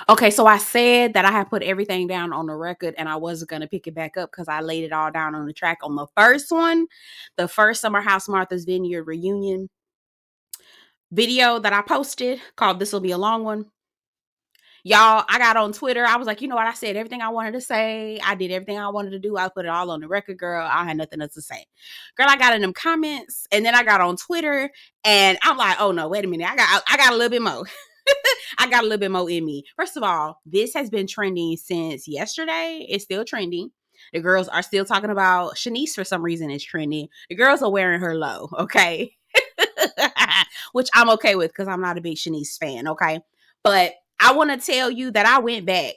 Okay, so I said that I had put everything down on the record and I wasn't going to pick it back up because I laid it all down on the track on the first one, the first Summer House Martha's Vineyard reunion video that I posted called This Will Be a Long One. Y'all, I got on Twitter. I was like, you know what? I said everything I wanted to say. I did everything I wanted to do. I put it all on the record, girl. I had nothing else to say. Girl, I got in them comments and then I got on Twitter and I'm like, oh no, wait a minute. I got a little bit more. I got a little bit more in me. First of all, this has been trending since yesterday. It's still trending. The girls are still talking about Shanice for some reason. It's trending. The girls are wearing her low, okay? Which I'm okay with because I'm not a big Shanice fan, okay? But I want to tell you that I went back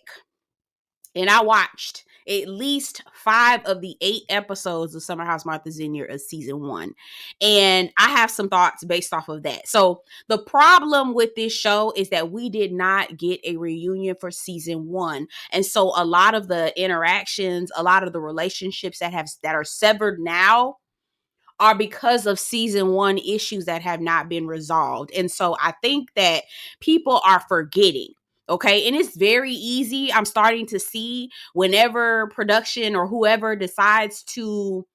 and I watched at least 5 of the 8 episodes of Summer House Martha Vineyard of season 1. And I have some thoughts based off of that. So the problem with this show is that we did not get a reunion for season 1. And so a lot of the interactions, a lot of the relationships that are severed now are because of season 1 issues that have not been resolved. And so I think that people are forgetting. Okay. And it's very easy. I'm starting to see whenever production or whoever decides to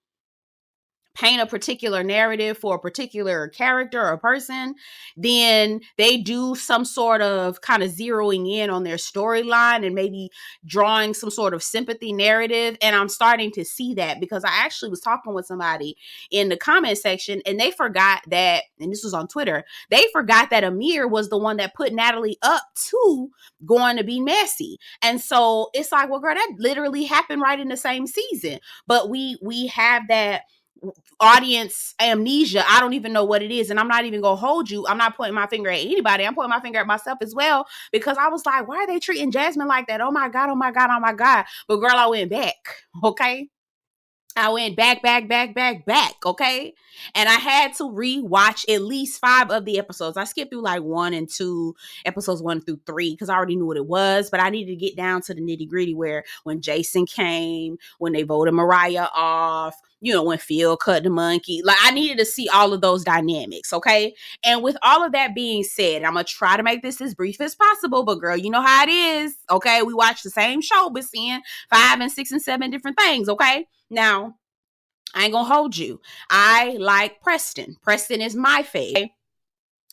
paint a particular narrative for a particular character or person, then they do some sort of kind of zeroing in on their storyline and maybe drawing some sort of sympathy narrative. And I'm starting to see that because I actually was talking with somebody in the comment section and they forgot that, and this was on Twitter, they forgot that Amir was the one that put Natalie up to going to be messy. And so it's like, well, girl, that literally happened right in the same season. But we have that audience amnesia. I don't even know what it is. And I'm not even going to hold you. I'm not pointing my finger at anybody. I'm pointing my finger at myself as well, because I was like, why are they treating Jasmine like that? Oh my God, oh my God, oh my God. But girl, I went back. Okay. I went back. Okay. And I had to rewatch at least 5 of the episodes. I skipped through like 1 and 2, episodes 1 through 3, because I already knew what it was, but I needed to get down to the nitty gritty where when Jason came, when they voted Mariah off, when Phil cut the monkey, like I needed to see all of those dynamics. Okay. And with all of that being said, I'm going to try to make this as brief as possible, but girl, you know how it is. Okay. We watch the same show, but seeing 5 and 6 and 7 different things. Okay. Now, I ain't gonna hold you. I like Preston. Preston is my fave.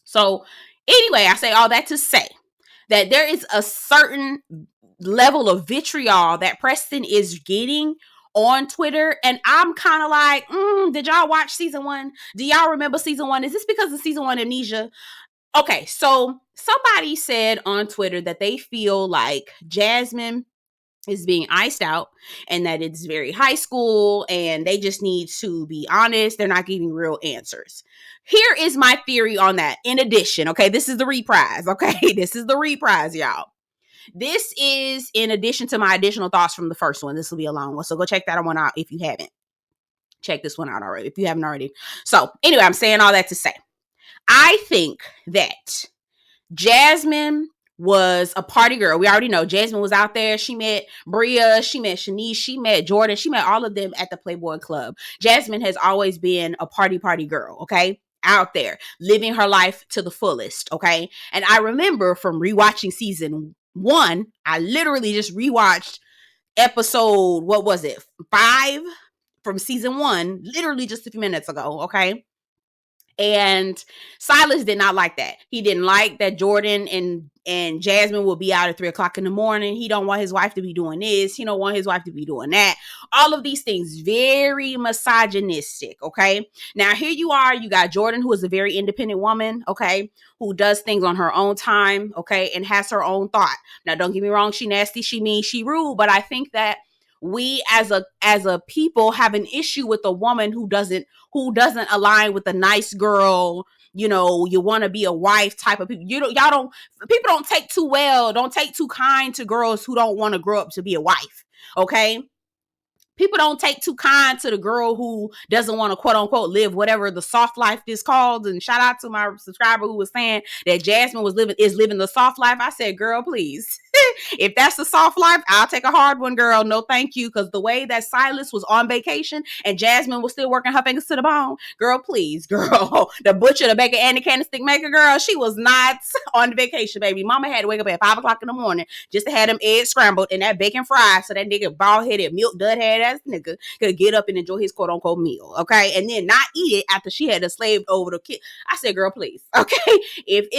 So anyway, I say all that to say that there is a certain level of vitriol that Preston is getting on Twitter. And I'm kind of like, did y'all watch season 1? Do y'all remember season 1? Is this because of season 1 amnesia? Okay, so somebody said on Twitter that they feel like Jasmine is being iced out and that it's very high school and they just need to be honest. They're not giving real answers. Here is my theory on that. In addition, okay, this is the reprise. Okay, this is the reprise, y'all. This is in addition to my additional thoughts from the first one. This will be a long one. So go check that one out if you haven't. Check this one out already if you haven't already. So anyway, I'm saying all that to say, I think that Jasmine was a party girl. We already know Jasmine was out there. She met Bria, she met Shanice, she met Jordan, she met all of them at the Playboy Club. Jasmine has always been a party girl, okay? Out there, living her life to the fullest, okay? And I remember from rewatching season 1, I literally just rewatched episode, 5 from season 1, literally just a few minutes ago, okay? And Silas did not like that. He didn't like that Jordan and Jasmine will be out at 3:00 in the morning. He don't want his wife to be doing this. He don't want his wife to be doing that. All of these things, very misogynistic. Okay. Now here you are. You got Jordan, who is a very independent woman. Okay. Who does things on her own time. Okay. And has her own thought. Now, don't get me wrong. She nasty. She mean. She rude. But I think that we as a people have an issue with a woman who doesn't align with the nice girl, you want to be a wife type of people. People don't take too kind to girls who don't want to grow up to be a wife. Okay. People don't take too kind to the girl who doesn't want to quote unquote live whatever the soft life is called. And shout out to my subscriber who was saying that Jasmine is living the soft life. I said, girl, please. If that's a soft life, I'll take a hard one, girl. No, thank you. Because the way that Silas was on vacation and Jasmine was still working her fingers to the bone, girl, please, girl. The butcher, the baker, and the candlestick maker, girl, she was not on vacation, baby. Mama had to wake up at 5 o'clock in the morning just to have them eggs scrambled and that bacon fried so that nigga bald-headed, milk-dud-head ass nigga could get up and enjoy his quote-unquote meal, okay? And then not eat it after she had to slave over the kid. I said, girl, please, okay? If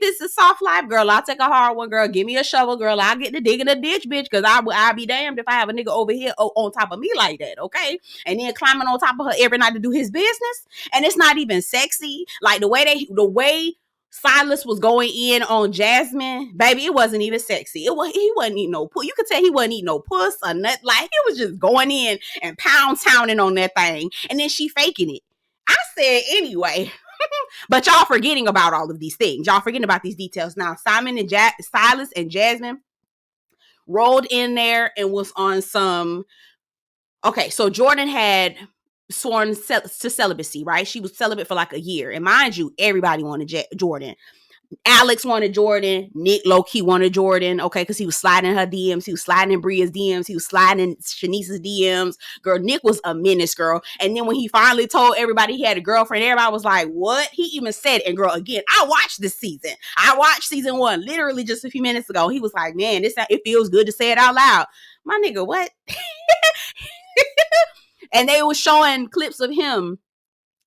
this is soft life, girl, I'll take a hard one, girl. Give me a shovel, girl. I'll get to digging a ditch, bitch, because I'll be damned if I have a nigga over here on top of me like that, okay? And then climbing on top of her every night to do his business. And it's not even sexy. Like the way Silas was going in on Jasmine, baby, it wasn't even sexy. He wasn't eating no puss. You could tell he wasn't eating no puss or nothing. Like he was just going in and pounding on that thing. And then she faking it. I said, anyway. But y'all forgetting about all of these things. Y'all forgetting about these details. Now, Silas and Jasmine rolled in there and was on some... Okay, so Jordan had sworn to celibacy, right? She was celibate for like a year. And mind you, everybody wanted Jordan. Alex wanted Jordan. Nick low-key wanted Jordan, okay, because he was sliding in her DMs. He was sliding in Bria's DMs. He was sliding in Shanice's DMs. Girl, Nick was a menace, girl. And then when he finally told everybody he had a girlfriend, everybody was like, what? He even said, and girl, again, I watched this season. I watched season 1 literally just a few minutes ago. He was like, man, it feels good to say it out loud. My nigga, what? And they were showing clips of him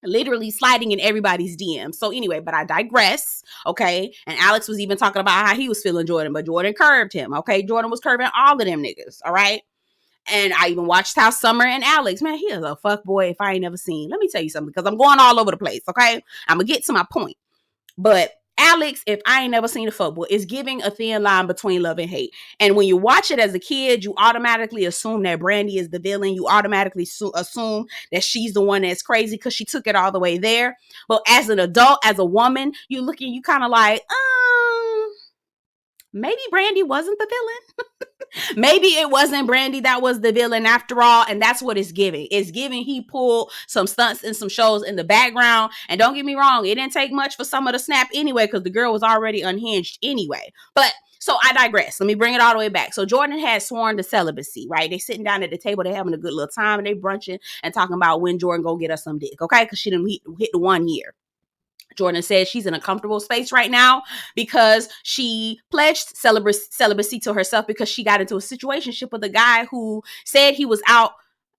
literally sliding in everybody's DM. So anyway, but I digress, okay? And Alex was even talking about how he was feeling Jordan, but Jordan curved him, okay? Jordan was curving all of them niggas, all right? And I even watched how Summer and Alex, man, he is a fuck boy if I ain't never seen. Let me tell you something, because I'm going all over the place, okay? I'm going to get to my point. But Alex, if I ain't never seen a fuckboy, is giving a thin line between love and hate. And when you watch it as a kid, you automatically assume that Brandy is the villain. You automatically assume that she's the one that's crazy because she took it all the way there. But as an adult, as a woman, you look and you kind of like, maybe Brandy wasn't the villain. Maybe it wasn't Brandy that was the villain after all, and that's what it's giving. It's giving he pulled some stunts and some shows in the background, and don't get me wrong, it didn't take much for Summer to snap anyway, because the girl was already unhinged anyway. But, so I digress. Let me bring it all the way back. So Jordan had sworn to celibacy, right? They sitting down at the table, they having a good little time, and they brunching and talking about when Jordan go get us some dick, okay? Because she didn't hit the 1 year. Jordan says she's in a comfortable space right now because she pledged celibacy to herself because she got into a situationship with a guy who said he was out,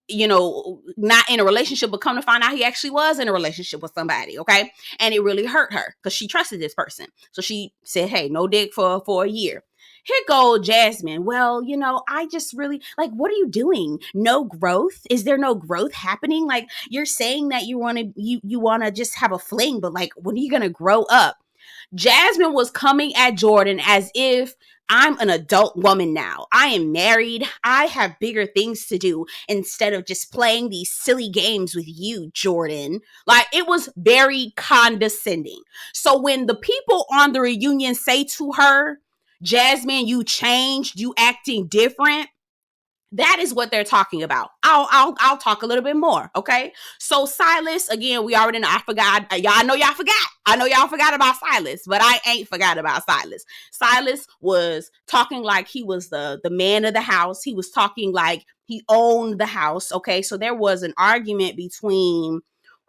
you know, not in a relationship, but come to find out he actually was in a relationship with somebody, okay? And it really hurt her because she trusted this person. So she said, hey, no dick for a year. Here go Jasmine. Well, you know, I just really, like, what are you doing? No growth? Is there no growth happening? Like, you're saying that you want to just have a fling, but like, when are you going to grow up? Jasmine was coming at Jordan as if I'm an adult woman now. I am married. I have bigger things to do instead of just playing these silly games with you, Jordan. Like, it was very condescending. So when the people on the reunion say to her, Jasmine, you changed, you acting different, that is what they're talking about. I'll talk a little bit more, okay? So Silas, again, we already know. I forgot. I know y'all forgot about Silas, but I ain't forgot about Silas. Silas was talking like he was the man of the house. He was talking like he owned the house, okay? So there was an argument between,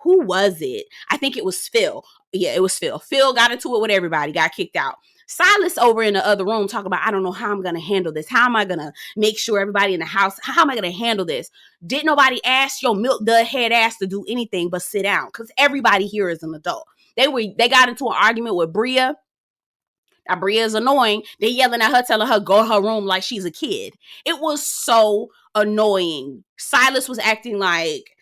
who was it? I think it was Phil. Yeah, it was Phil. Phil got into it with everybody, got kicked out. Silas over in the other room talking about, I don't know how I'm going to handle this. How am I going to make sure everybody in the house, how am I going to handle this? Didn't nobody ask your milk dud head ass to do anything but sit down, because everybody here is an adult. They got into an argument with Bria. Now, Bria is annoying. They yelling at her, telling her go to her room like she's a kid. It was so annoying. Silas was acting like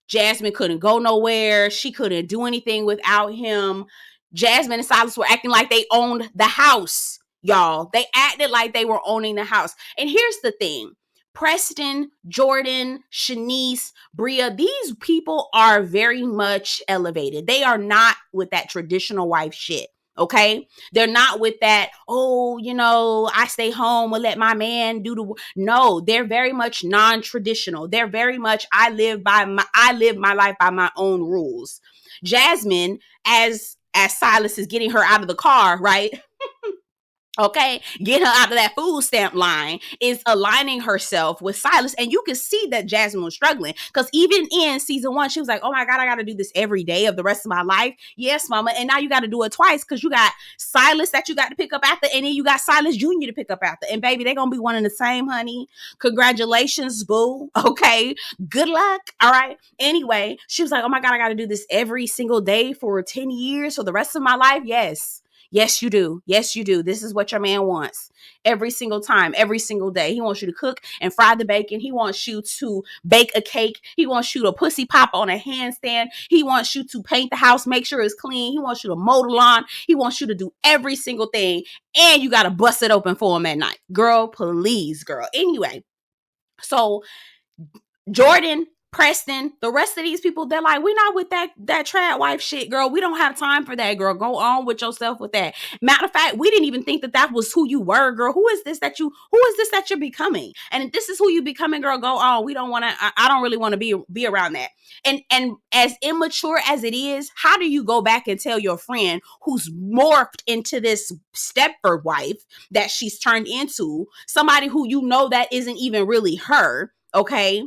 Jasmine couldn't go nowhere. She couldn't do anything without him. Jasmine and Silas were acting like they owned the house, y'all. They acted like they were owning the house. And here's the thing. Preston, Jordan, Shanice, Bria, these people are very much elevated. They are not with that traditional wife shit. Okay, they're not with that, oh, you know, I stay home and let my man do the. No, they're very much non-traditional. They're very much, I live my life by my own rules. Jasmine, as Silas is getting her out of the car, right? Okay, get her out of that food stamp line is aligning herself with Silas. And you can see that Jasmine was struggling because even in season 1, she was like, oh my God, I got to do this every day of the rest of my life. Yes, mama. And now you got to do it twice because you got Silas that you got to pick up after, and then you got Silas Jr. to pick up after. And baby, they're going to be one and the same, honey. Congratulations, boo. Okay, good luck. All right. Anyway, she was like, oh my God, I got to do this every single day for 10 years for the rest of my life. Yes. Yes, you do. Yes, you do. This is what your man wants every single time, every single day. He wants you to cook and fry the bacon. He wants you to bake a cake. He wants you to pussy pop on a handstand. He wants you to paint the house, make sure it's clean. He wants you to mow the lawn. He wants you to do every single thing. And you got to bust it open for him at night. Girl, please, girl. Anyway, so Jordan, Preston, the rest of these people, they're like, we're not with that trad wife shit, girl. We don't have time for that, girl. Go on with yourself with that. Matter of fact, we didn't even think that was who you were, girl. Who is this that you're becoming? And if this is who you becoming, girl, go on. We don't want to, I don't really want to be around that. And as immature as it is, how do you go back and tell your friend who's morphed into this Stepford wife that she's turned into, somebody who you know that isn't even really her, okay?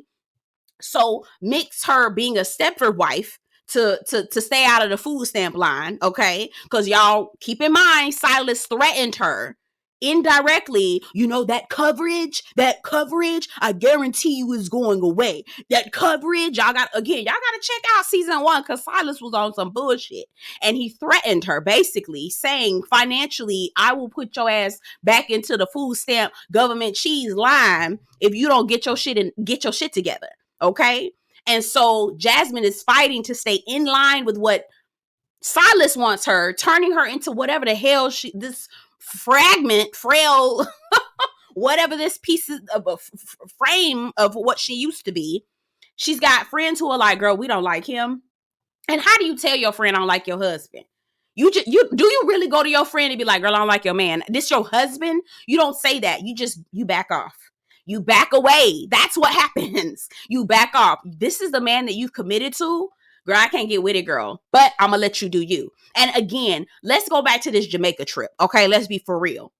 So mix her being a Stepford wife to stay out of the food stamp line, okay? Because y'all keep in mind, Silas threatened her indirectly. You know, that coverage, I guarantee you is going away. That coverage, y'all got to check out season 1 because Silas was on some bullshit. And he threatened her, basically saying, financially, I will put your ass back into the food stamp government cheese line if you don't get your shit together. Okay. And so Jasmine is fighting to stay in line with what Silas wants her, turning her into whatever the hell this frail, whatever this piece of a frame of what she used to be. She's got friends who are like, girl, we don't like him. And how do you tell your friend I don't like your husband? Do you really go to your friend and be like, girl, I don't like your man? This your husband? You don't say that. You back off. You back away. That's what happens. You back off. This is the man that you've committed to. Girl, I can't get with it, girl. But I'm going to let you do you. And again, let's go back to this Jamaica trip. Okay, let's be for real.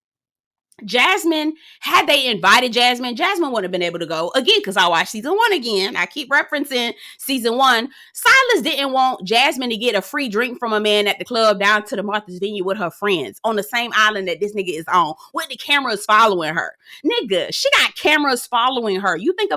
Jasmine, had they invited Jasmine wouldn't have been able to go again because I watched season 1 again. I keep referencing season 1. Silas didn't want Jasmine to get a free drink from a man at the club down to the Martha's Vineyard with her friends on the same island that this nigga is on with the cameras following her. Nigga, she got cameras following her. You think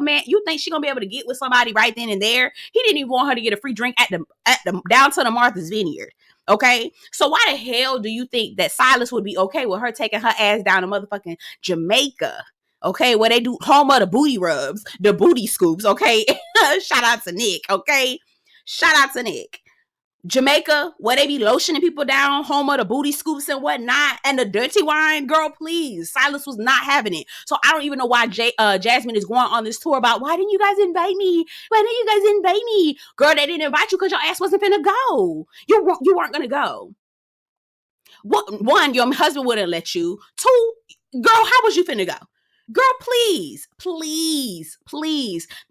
she gonna be able to get with somebody right then and there? He didn't even want her to get a free drink at the down to the Martha's Vineyard. Okay, so why the hell do you think that Silas would be okay with her taking her ass down to motherfucking Jamaica? Okay, where they do home of the booty rubs, the booty scoops. Okay, shout out to Nick. Okay, shout out to Nick. Jamaica, where they be lotioning people down, home of the booty scoops and whatnot, and the dirty wine, girl, please. Silas was not having it. So I don't even know why Jasmine is going on this tour about, why didn't you guys invite me? Girl, they didn't invite you because your ass wasn't finna go. You weren't gonna go. One, your husband wouldn't let you. 2, girl, how was you finna go? Girl, please.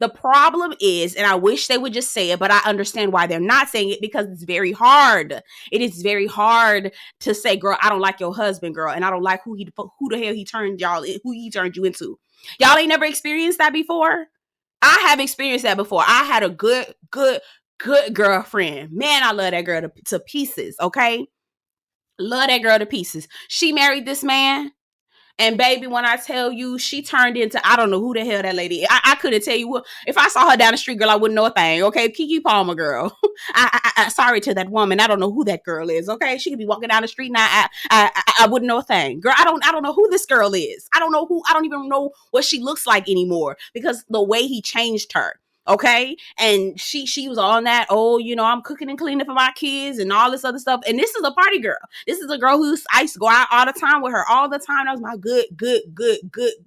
The problem is, and I wish they would just say it, but I understand why they're not saying it because it's very hard. It is very hard to say, girl, I don't like your husband, girl, and I don't like who the hell he turned you into. Y'all ain't never experienced that before? I have experienced that before. I had a good girlfriend. Man, I love that girl to pieces, okay? Love that girl to pieces. She married this man. And baby, when I tell you, she turned into, I don't know who the hell that lady is. I couldn't tell you what. If I saw her down the street, girl, I wouldn't know a thing. Okay, Keke Palmer, girl. Sorry to that woman. I don't know who that girl is. Okay, she could be walking down the street and I wouldn't know a thing. Girl, I don't know who this girl is. I don't even know what she looks like anymore because the way he changed her. Okay. And she was on that, I'm cooking and cleaning for my kids and all this other stuff. And this is a party girl. This is a girl I used to go out all the time with her all the time. That was my good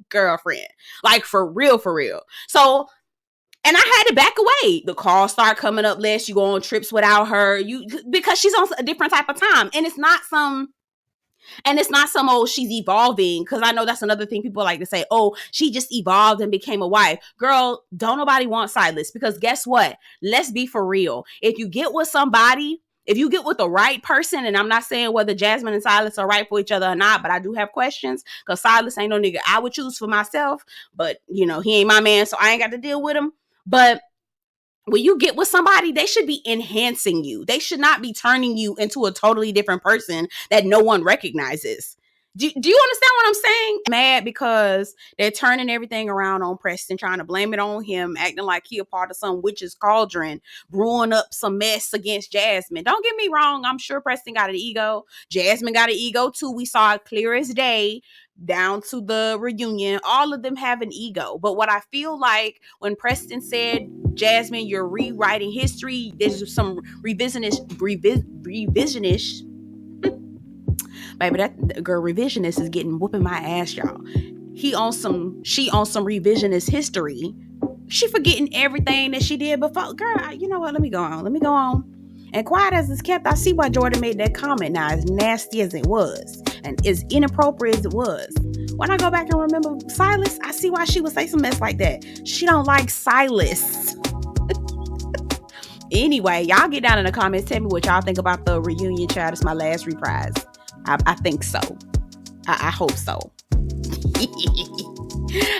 girlfriend. Like for real. So, and I had to back away. The calls start coming up less. You go on trips without her. Because she's on a different type of time. And it's not some she's evolving, because I know that's another thing people like to say, she just evolved and became a wife. Girl, don't nobody want Silas, because guess what? Let's be for real. If you get with somebody If you get with the right person, and I'm not saying whether Jasmine and Silas are right for each other or not, but I do have questions, because Silas ain't no nigga I would choose for myself, but he ain't my man, so I ain't got to deal with him. But when you get with somebody, they should be enhancing you. They should not be turning you into a totally different person that no one recognizes. Do you understand what I'm saying? I'm mad because they're turning everything around on Preston, trying to blame it on him, acting like he a part of some witch's cauldron, brewing up some mess against Jasmine. Don't get me wrong. I'm sure Preston got an ego. Jasmine got an ego too. We saw it clear as day down to the reunion. All of them have an ego. But what I feel like when Preston said, Jasmine, you're rewriting history, there's some revisionist baby, that girl revisionist is getting whooping my ass, y'all. She on some revisionist history. She forgetting everything that she did before. Girl, you know what? Let me go on. And quiet as it's kept, I see why Jordan made that comment now, as nasty as it was and as inappropriate as it was. When I go back and remember Silas, I see why she would say some mess like that. She don't like Silas. Anyway, y'all get down in the comments. Tell me what y'all think about the reunion, child. It's my last reprise. I think so. I hope so.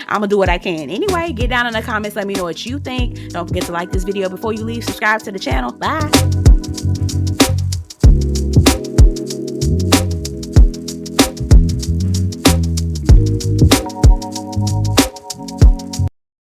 I'm gonna do what I can. Anyway, get down in the comments. Let me know what you think. Don't forget to like this video before you leave. Subscribe to the channel. Bye.